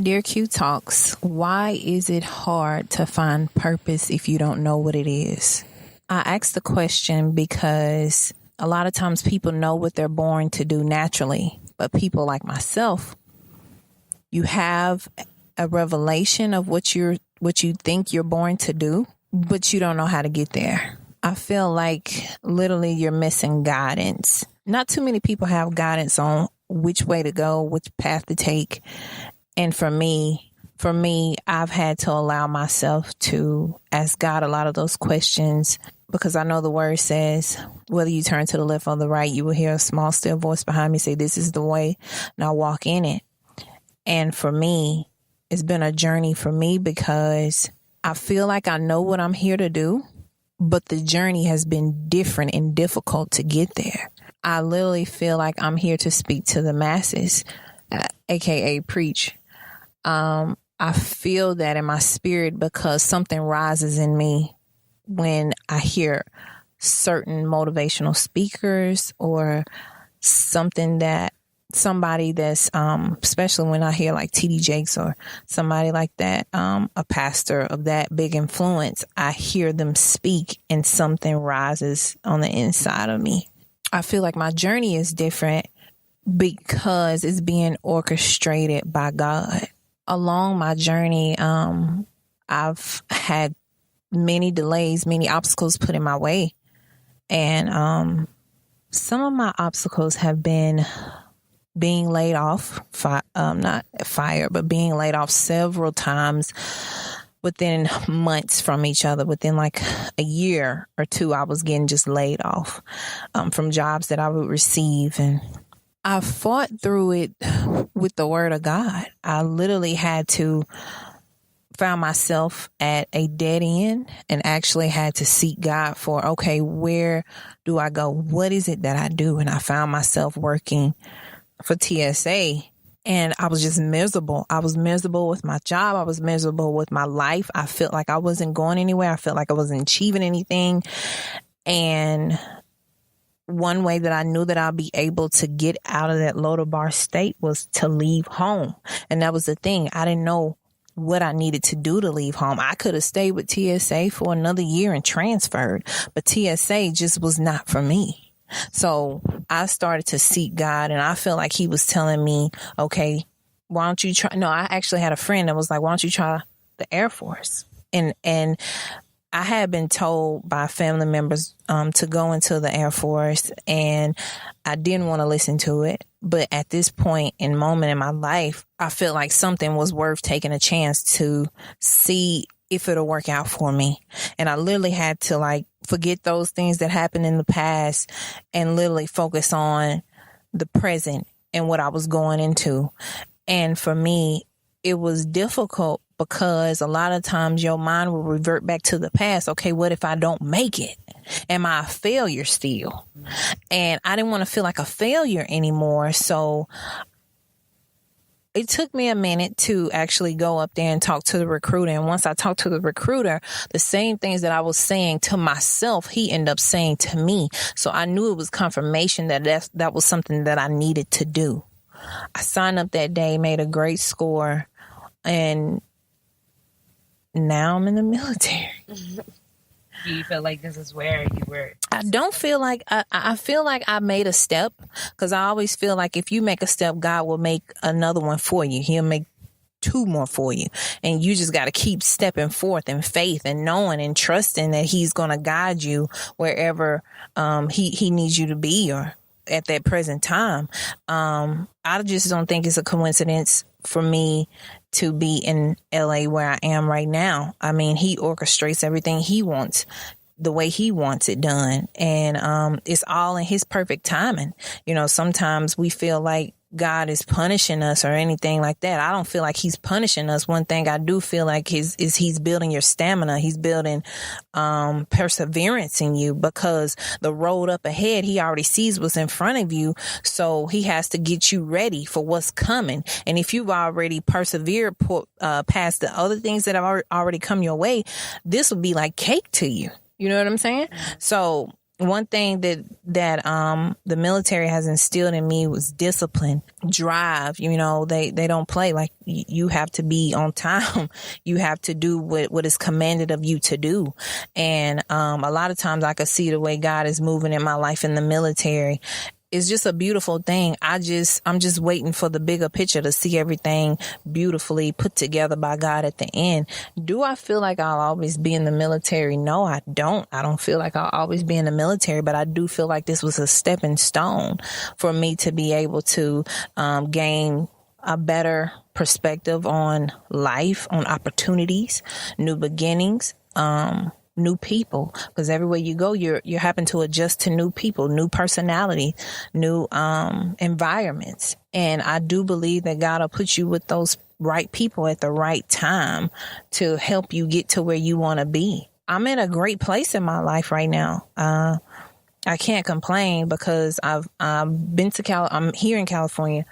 Dear Q Talks, why is it hard to find purpose if you don't know what it is? I asked the question because a lot of times people know what they're born to do naturally, but people like myself, you have a revelation of what you think you're born to do, but you don't know how to get there. I feel like literally you're missing guidance. Not too many people have guidance on which way to go, which path to take. And for me, I've had to allow myself to ask God a lot of those questions, because I know the word says, whether you turn to the left or the right, you will hear a small, still voice behind me say, this is the way, now walk in it. And for me, it's been a journey for me, because I feel like I know what I'm here to do, but the journey has been different and difficult to get there. I literally feel like I'm here to speak to the masses, aka preach. I feel that in my spirit, because something rises in me when I hear certain motivational speakers or something that somebody that's, especially when I hear like TD Jakes or somebody like that, a pastor of that big influence, I hear them speak and something rises on the inside of me. I feel like my journey is different because it's being orchestrated by God. Along my journey, I've had many delays, many obstacles put in my way. And some of my obstacles have been being laid off, not fired, but being laid off several times within months from each other. Within like a year or two, I was getting just laid off from jobs that I would receive. And I fought through it with the word of God. I literally had to found myself at a dead end and actually had to seek God for, okay, where do I go? What is it that I do? And I found myself working for TSA, and I was just miserable. I was miserable with my job. I was miserable with my life. I felt like I wasn't going anywhere. I felt like I wasn't achieving anything. And one way that I knew that I'd be able to get out of that Loader Bar state was to leave home. And that was the thing. I didn't know what I needed to do to leave home. I could have stayed with TSA for another year and transferred, but TSA just was not for me. So I started to seek God, and I feel like he was telling me, okay, why don't you try? No, I actually had a friend that was like, why don't you try the Air Force? And I had been told by family members to go into the Air Force, and I didn't want to listen to it. But at this point and moment in my life, I felt like something was worth taking a chance to see if it'll work out for me. And I literally had to like forget those things that happened in the past and literally focus on the present and what I was going into. And for me, it was difficult because a lot of times your mind will revert back to the past. Okay, what if I don't make it? Am I a failure still? And I didn't want to feel like a failure anymore. So it took me a minute to actually go up there and talk to the recruiter. And once I talked to the recruiter, the same things that I was saying to myself, he ended up saying to me. So I knew it was confirmation that was something that I needed to do. I signed up that day, made a great score, and now I'm in the military. Do you feel like this is where you were? I don't feel like I feel like I made a step, because I always feel like if you make a step, God will make another one for you. He'll make two more for you. And you just got to keep stepping forth in faith and knowing and trusting that he's going to guide you wherever he needs you to be, or at that present time. I just don't think it's a coincidence for me to be in LA where I am right now. I mean, he orchestrates everything he wants the way he wants it done. And it's all in his perfect timing. You know, sometimes we feel like God is punishing us or anything like that. I don't feel like he's punishing us. One thing I do feel like is he's building your stamina. He's building perseverance in you, because the road up ahead, he already sees what's in front of you. So he has to get you ready for what's coming. And if you've already persevered past the other things that have already come your way, this will be like cake to you. You know what I'm saying? So one thing that the military has instilled in me was discipline, drive. You know, they don't play. Like, you have to be on time. You have to do what is commanded of you to do. And a lot of times I could see the way God is moving in my life in the military. It's just a beautiful thing. I'm just waiting for the bigger picture to see everything beautifully put together by God at the end. Do I feel like I'll always be in the military? No, I don't. I don't feel like I'll always be in the military, but I do feel like this was a stepping stone for me to be able to gain a better perspective on life, on opportunities, new beginnings, new people, because everywhere you go, you happen to adjust to new people, new personality, new environments. And I do believe that God will put you with those right people at the right time to help you get to where you want to be. I'm in a great place in my life right now. I can't complain because I've been to I'm here in California.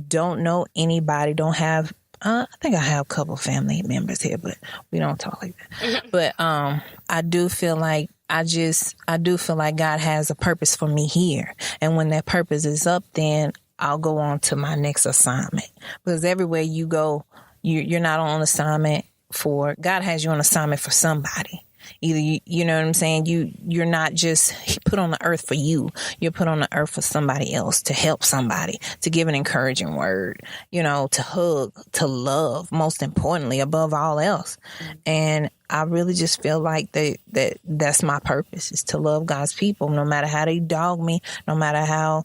Don't know anybody. Don't have. I think I have a couple family members here, but we don't talk like that. But I do feel like God has a purpose for me here. And when that purpose is up, then I'll go on to my next assignment. Because everywhere you go, you're not on assignment for, God has you on assignment for somebody. Either you know what I'm saying? You're not just put on the earth for you. You're put on the earth for somebody else, to help somebody, to give an encouraging word, you know, to hug, to love, most importantly, above all else. And I really just feel like that's my purpose, is to love God's people, no matter how they dog me, no matter how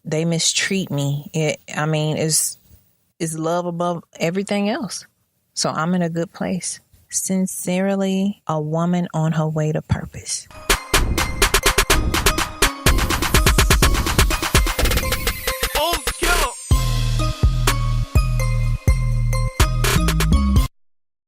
they mistreat me. It's love above everything else. So I'm in a good place. Sincerely, a woman on her way to purpose.